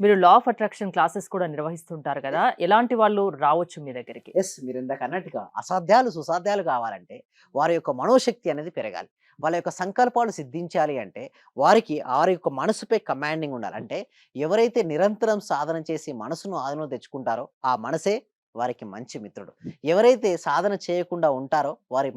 మీరు లా of attraction classes కూడా నిర్వహిస్తుంటారు కదా! ఎలాంటి వాళ్ళు రావచ్చు మీ దగ్గరికి? మీరిందాక అన్నట్టుగా అసాధ్యాలు సుసాధ్యాలు కావాలంటే వారి యొక్క మనోశక్తి అనేది పెరగాలి. వాళ్ళ యొక్క సంకల్పాలు సిద్ధించాలి అంటే వారికి వారి యొక్క మనసుపై కమాండింగ్ ఉండాలి. అంటే ఎవరైతే నిరంతరం సాధన చేసి మనసును ఆధీనంలో తెచ్చుకుంటారో ఆ మనసే వారికి మంచి మిత్రుడు. ఎవరైతే సాధన చేయకుండా ఉంటారో వారు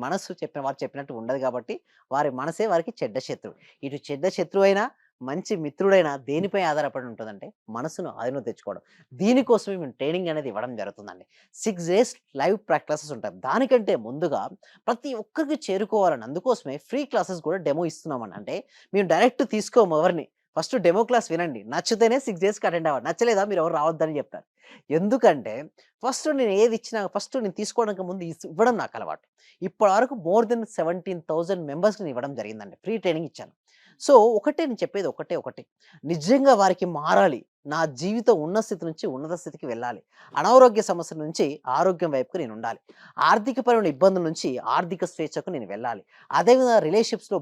చెప్పినట్టు ఉండదు కాబట్టి వారి మనసే వారికి చెడ్డ శత్రువు. ఇటు చెడ్డ శత్రువైనా, మంచి మిత్రుడైనా దేనిపై ఆధారపడి ఉంటదంటే మనసును ఆధీనంలో తెచ్చుకోవడం. దీనికోసమే మేము ట్రైనింగ్ అనేది ఇవ్వడం జరుగుతుందండి. 6 డేస్ లైవ్ క్లాసెస్ ఉంటాయి. దానికంటే ముందుగా ప్రతి ఒక్కరికి చేరుకోవాలని అందుకోసమే ఫ్రీ క్లాసెస్ కూడా డెమో ఇస్తున్నామండి. అంటే మేము డైరెక్ట్ తీసుకోము ఎవరిని. ఫస్ట్ డెమో క్లాస్ వినండి. నచ్చితేనే 6 డేస్‌కి అటెండ్ అవ్వండి. నచ్చలేదా మీరెవరు రావద్దని చెప్తారు. ఎందుకంటే ఫస్ట్ నేను తీసుకోవడానికి ముందు ఇవ్వడం నాకు అలవాటు. ఇప్పటి వరకు మోర్ దెన్ 17,000 మెంబర్స్‌కి నేను ఇవ్వడం జరిగిందండి. ఫ్రీ ట్రైనింగ్ ఇచ్చాను. సో, నేను చెప్పేది ఒకటే. నిజంగా వారికి మారాలి. నా జీవితం ఉన్న స్థితి నుంచి ఉన్నత స్థితికి వెళ్ళాలి. అనారోగ్య సమస్యల నుంచి ఆరోగ్యం వైపుకు నేనుండాలి. ఆర్థికపరమైన ఇబ్బందుల నుంచి ఆర్థిక స్వేచ్ఛకు నేను వెళ్ళాలి. అదేవిధంగా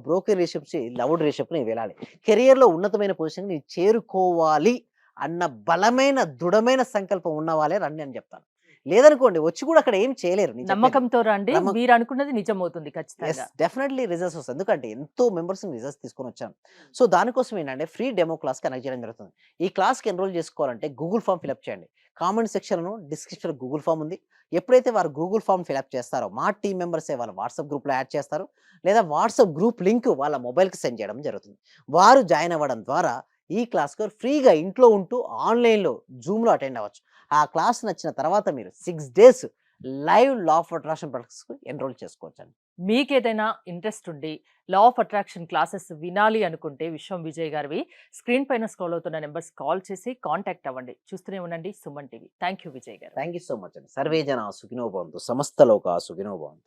బ్రోకెన్ రిలేషన్‌షిప్స్ నుంచి లవ్డ్ రిలేషన్‌షిప్‌కి నేను వెళ్ళాలి. కెరియర్‌లో ఉన్నతమైన పొజిషన్‌కి నేను చేరుకోవాలి అన్న బలమైన, దృఢమైన సంకల్పం ఉన్న వాళ్ళే రండి అని చెప్తాను. లేదనుకోండి వచ్చి కూడా అక్కడ ఏమి చేయలేరు. నేను చెప్పేది. నమ్మకంతో రండి. నమ్మ మీరనుకున్నది నిజమవుతుంది ఖచ్చితంగా. డెఫినైట్‌లీ రిజల్ట్స్ వస్తాయి. ఎందుకంటే ఎంతో మెంబర్స్‌ని రిజల్ట్స్ తీసుకొనొచ్చాను. సో, దానికోసం ఏంటంటే ఫ్రీ డెమో క్లాస్ కనెక్ట్ చేయడం జరుగుతుంది. ఈ క్లాస్‌కి ఎన్రోల్ చేసుకోవాలంటే గూగుల్ ఫార్మ్ ఫిలప్ చేయండి. కామెంట్ సెక్షన్‌లో డిస్క్రిప్షన్‌లో గూగుల్ ఫార్మ్ ఉంది. ఎప్పుడైతే వారు గూగుల్ ఫార్మ్ ఫిలప్ చేస్తారో మా టీమ్ మెంబర్సే వాళ్ళ వాట్సాప్ గ్రూప్‌లో యాడ్ చేస్తారు. లేదా వాట్సాప్ గ్రూప్ లింక్ వాళ్ళ మొబైల్‌కి సెండ్ చేయడం జరుగుతుంది. వారు జాయిన్ అవ్వడం ద్వారా ఈ క్లాస్‌కు ఫ్రీగా ఇంట్లో ఉంటూ ఆన్‌లైన్‌లో జూమ్‌లో అటెండ్ అవ్వచ్చు. ఆ క్లాస్ నచ్చిన తర్వాత మీరు 6 days live law of attraction ప్రాక్టీస్‌కు ఎన్రోల్ చేసుకోవచ్చండి. మీకేదైనా ఇంట్రెస్ట్ ఉండి లా ఆఫ్ అట్రాక్షన్ క్లాసెస్ వినాలి అనుకుంటే విశ్వం విజయ్ గారివి స్క్రీన్ పైన స్క్రోల్ అవుతున్న నంబర్స్ కాల్ చేసి కాంటాక్ట్ అవ్వండి. చూస్తూనే ఉండండి Suman TV. Thank you Vijay గారు. థాంక్ యూ సో మచ్ అండి. సర్వే జన సుఖినో భవంతు. సమస్త లోకా సుఖినో భవంతు.